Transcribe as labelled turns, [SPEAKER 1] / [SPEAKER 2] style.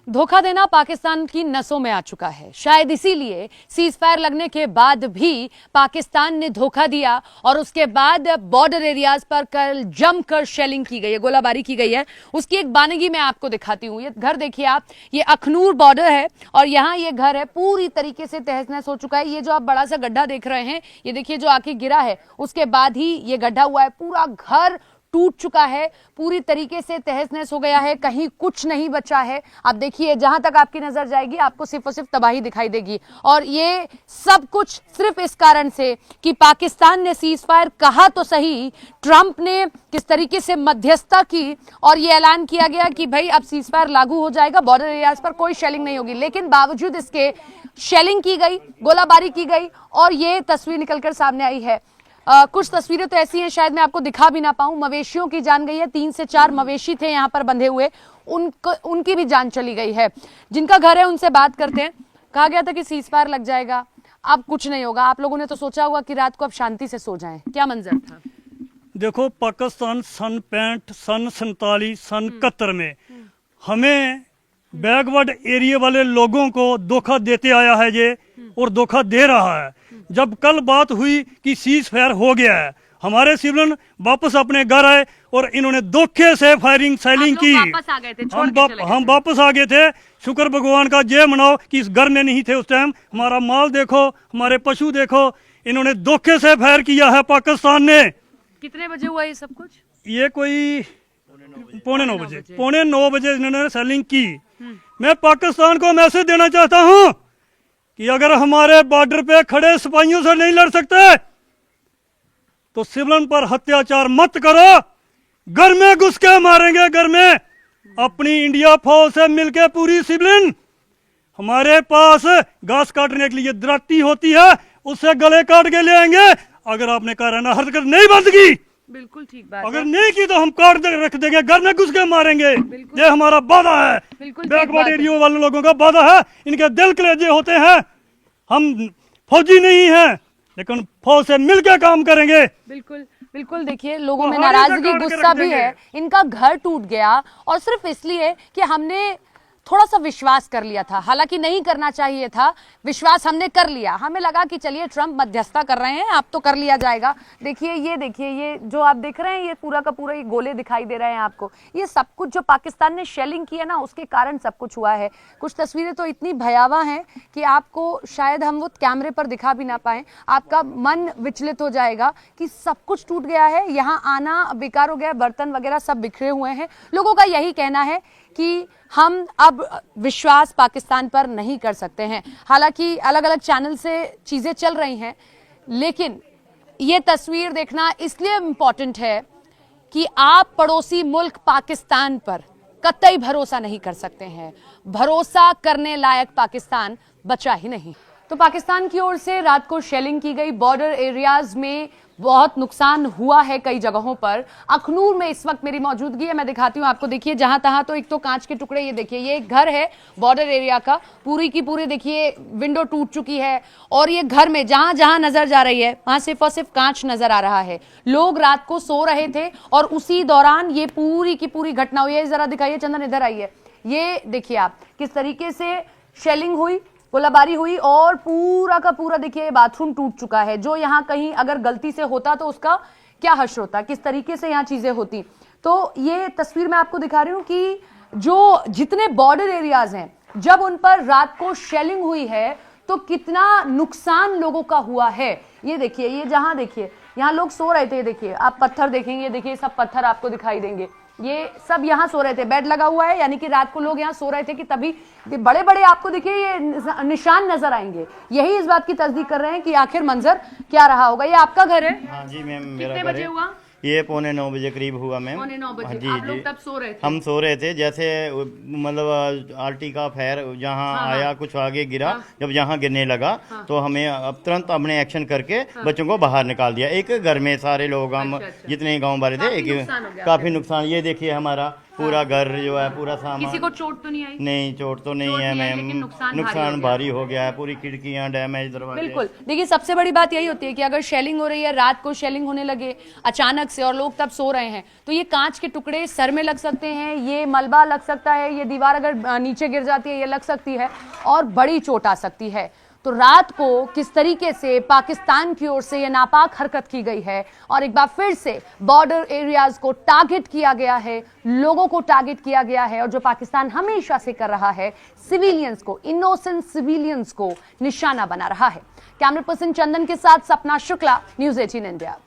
[SPEAKER 1] धोखा देना पाकिस्तान की नसों में आ चुका है। शायद इसीलिए सीज फायर लगने के बाद भी पाकिस्तान ने धोखा दिया और उसके बाद बॉर्डर एरियाज पर कल जमकर शेलिंग की गई है, गोलाबारी की गई है। उसकी एक बानगी मैं आपको दिखाती हूँ। ये घर देखिए आप, ये अखनूर बॉर्डर है और यहाँ ये घर है पूरी तरीके से तहस नहस हो चुका है। ये जो आप बड़ा सा गड्ढा देख रहे हैं, ये देखिए जो आके गिरा है उसके बाद ही ये गड्ढा हुआ है। पूरा घर टूट चुका है, पूरी तरीके से तहस नहस हो गया है, कहीं कुछ नहीं बचा है। आप देखिए जहां तक आपकी नजर जाएगी आपको सिर्फ और सिर्फ तबाही दिखाई देगी। और ये सब कुछ सिर्फ इस कारण से कि पाकिस्तान ने सीज फायर कहा तो सही, ट्रंप ने किस तरीके से मध्यस्थता की और ये ऐलान किया गया कि भाई अब सीज फायर लागू हो जाएगा, बॉर्डर एरियाज पर कोई शेलिंग नहीं होगी। लेकिन बावजूद इसके शेलिंग की गई, गोलाबारी की गई और ये तस्वीर निकलकर सामने आई है। कुछ तस्वीरें तो ऐसी हैं शायद मैं आपको दिखा भी ना पाऊं। मवेशियों की जान गई है, 3 से 4 मवेशी थे यहाँ पर बंधे हुए, उनकी भी जान चली गई है। जिनका घर है उनसे बात करते हैं। कहा गया था कि सीज फायर लग जाएगा, अब कुछ नहीं होगा। आप लोगों ने तो सोचा होगा कि रात को अब शांति से सो जाएं, क्या मंजर था?
[SPEAKER 2] देखो, पाकिस्तान सन 65, सन 47, सन 71 में हमें बैकवर्ड एरिया वाले लोगों को धोखा देते आया है ये, और धोखा दे रहा है। जब कल बात हुई कि सीज फायर हो गया है, हमारे सिविलियन वापस अपने घर आए और इन्होंने धोखे से फायरिंग सेलिंग की।
[SPEAKER 1] वापस आ गए थे,
[SPEAKER 2] हम वापस आ गए थे। शुक्र भगवान का ये मनाओ कि इस घर में नहीं थे उस टाइम। हमारा माल देखो, हमारे पशु देखो, इन्होंने धोखे से फायर किया है पाकिस्तान ने।
[SPEAKER 1] कितने बजे हुआ ये सब कुछ?
[SPEAKER 2] ये कोई पौने 9 बजे इन्होंने सेलिंग की। मैं पाकिस्तान को मैसेज देना चाहता हूँ कि अगर हमारे बॉर्डर पे खड़े सिपाहियों से नहीं लड़ सकते तो सिविलियन पर अत्याचार मत करो। घर में घुस के मारेंगे, घर में अपनी इंडिया फौज से मिलके पूरी सिविलियन। हमारे पास घास काटने के लिए दराती होती है, उससे गले काट के ले आएंगे। अगर आपने काराना हरकत नहीं बंद की,
[SPEAKER 1] बिल्कुल ठीक बात
[SPEAKER 2] अगर नहीं की तो हम काट दे रख देंगे, घर में घुस के मारेंगे। ये हमारा वादा है, बैकवर्ड एरिया वाले लोगों का वादा है। इनके दिल कलेजे होते हैं। हम फौजी नहीं हैं लेकिन फौज से मिलकर काम करेंगे।
[SPEAKER 1] बिल्कुल बिल्कुल। देखिए लोगों में नाराजगी, गुस्सा भी है। इनका घर टूट गया और सिर्फ इसलिए कि हमने थोड़ा सा विश्वास कर लिया था, हालांकि नहीं करना चाहिए था। विश्वास हमने कर लिया, हमें लगा कि चलिए ट्रंप मध्यस्थता कर रहे हैं, अब तो कर लिया जाएगा। देखिए ये जो आप देख रहे हैं, ये पूरा का पूरा ये गोले दिखाई दे रहे हैं आपको। ये सब कुछ जो पाकिस्तान ने शेलिंग की है ना, उसके कारण सब कुछ हुआ है। कुछ तस्वीरें तो इतनी भयावह हैं कि आपको शायद हम वो कैमरे पर दिखा भी ना पाए। आपका मन विचलित हो जाएगा कि सब कुछ टूट गया है, यहाँ आना बेकार हो गया, बर्तन वगैरह सब बिखरे हुए हैं। लोगों का यही कहना है कि हम अब विश्वास पाकिस्तान पर नहीं कर सकते हैं। हालांकि अलग अलग चैनल से चीजें चल रही हैं, लेकिन ये तस्वीर देखना इसलिए इम्पोर्टेंट है कि आप पड़ोसी मुल्क पाकिस्तान पर कतई भरोसा नहीं कर सकते हैं। भरोसा करने लायक पाकिस्तान बचा ही नहीं। तो पाकिस्तान की ओर से रात को शेलिंग की गई, बॉर्डर एरियाज में बहुत नुकसान हुआ है कई जगहों पर। अखनूर में इस वक्त मेरी मौजूदगी है, मैं दिखाती हूँ आपको। देखिए जहां तहां तो एक तो कांच के टुकड़े, ये देखिए ये एक घर है बॉर्डर एरिया का, पूरी की पूरी देखिए विंडो टूट चुकी है। और ये घर में जहां जहां नजर जा रही है वहां सिर्फ और सिर्फ कांच नजर आ रहा है। लोग रात को सो रहे थे और उसी दौरान ये पूरी की पूरी घटना हुई है। जरा दिखाइए चंदन, इधर आइए। ये देखिए आप किस तरीके से शेलिंग हुई, गोलाबारी हुई और पूरा का पूरा देखिए बाथरूम टूट चुका है। जो यहाँ कहीं अगर गलती से होता तो उसका क्या हश्र होता, किस तरीके से यहाँ चीजें होती। तो ये तस्वीर मैं आपको दिखा रही हूँ कि जो जितने बॉर्डर एरियाज हैं, जब उन पर रात को शेलिंग हुई है तो कितना नुकसान लोगों का हुआ है। ये देखिए, ये जहां देखिए यहाँ लोग सो रहे थे, देखिए आप पत्थर देखेंगे, देखिए सब पत्थर आपको दिखाई देंगे। ये सब यहाँ सो रहे थे, बेड लगा हुआ है, यानी कि रात को लोग यहाँ सो रहे थे कि तभी बड़े बड़े आपको देखिए ये निशान नजर आएंगे। यही इस बात की तस्दीक कर रहे हैं कि आखिर मंजर क्या रहा होगा। ये आपका घर है?
[SPEAKER 3] हाँ जी मैम, मेरा
[SPEAKER 1] कितने
[SPEAKER 3] घर
[SPEAKER 1] बजे
[SPEAKER 3] है।
[SPEAKER 1] हुआ?
[SPEAKER 3] ये पौने 9 बजे करीब हुआ मैम।
[SPEAKER 1] पौने 9 बजे।
[SPEAKER 3] जी
[SPEAKER 1] आप लोग
[SPEAKER 3] जी,
[SPEAKER 1] तब सो रहे थे?
[SPEAKER 3] हम सो रहे थे। जैसे मतलब आर्टी का फायर जहाँ आया, कुछ आगे गिरा, जब यहाँ गिरने लगा तो हमें अब तुरंत अपने एक्शन करके बच्चों को बाहर निकाल दिया। एक घर में सारे लोग हम जितने गाँव वाले थे, एक काफी नुकसान। ये देखिए हमारा पूरा घर जो है, पूरा
[SPEAKER 1] किसी
[SPEAKER 3] सामान।
[SPEAKER 1] को चोट तो नहीं आई?
[SPEAKER 3] नहीं, चोट तो नहीं है
[SPEAKER 1] नहीं आई,
[SPEAKER 3] मैम,
[SPEAKER 1] लेकिन नुकसान
[SPEAKER 3] नुकसान भारी हो गया है, पूरी खिड़कियां डैमेज, दरवाजे।
[SPEAKER 1] बिल्कुल। देखिए, सबसे बड़ी बात यही होती है कि अगर शेलिंग हो रही है, रात को शेलिंग होने लगे अचानक से और लोग तब सो रहे हैं, तो ये कांच के टुकड़े सर में लग सकते हैं, ये मलबा लग सकता है, ये दीवार अगर नीचे गिर जाती है ये लग सकती है और बड़ी चोट आ सकती है। तो रात को किस तरीके से पाकिस्तान की ओर से ये नापाक हरकत की गई है और एक बार फिर से बॉर्डर एरियाज को टारगेट किया गया है, लोगों को टारगेट किया गया है, और जो पाकिस्तान हमेशा से कर रहा है, सिविलियंस को, इनोसेंट सिविलियंस को निशाना बना रहा है। कैमरा पर्सन चंदन के साथ सपना शुक्ला, न्यूज़ 18 इंडिया।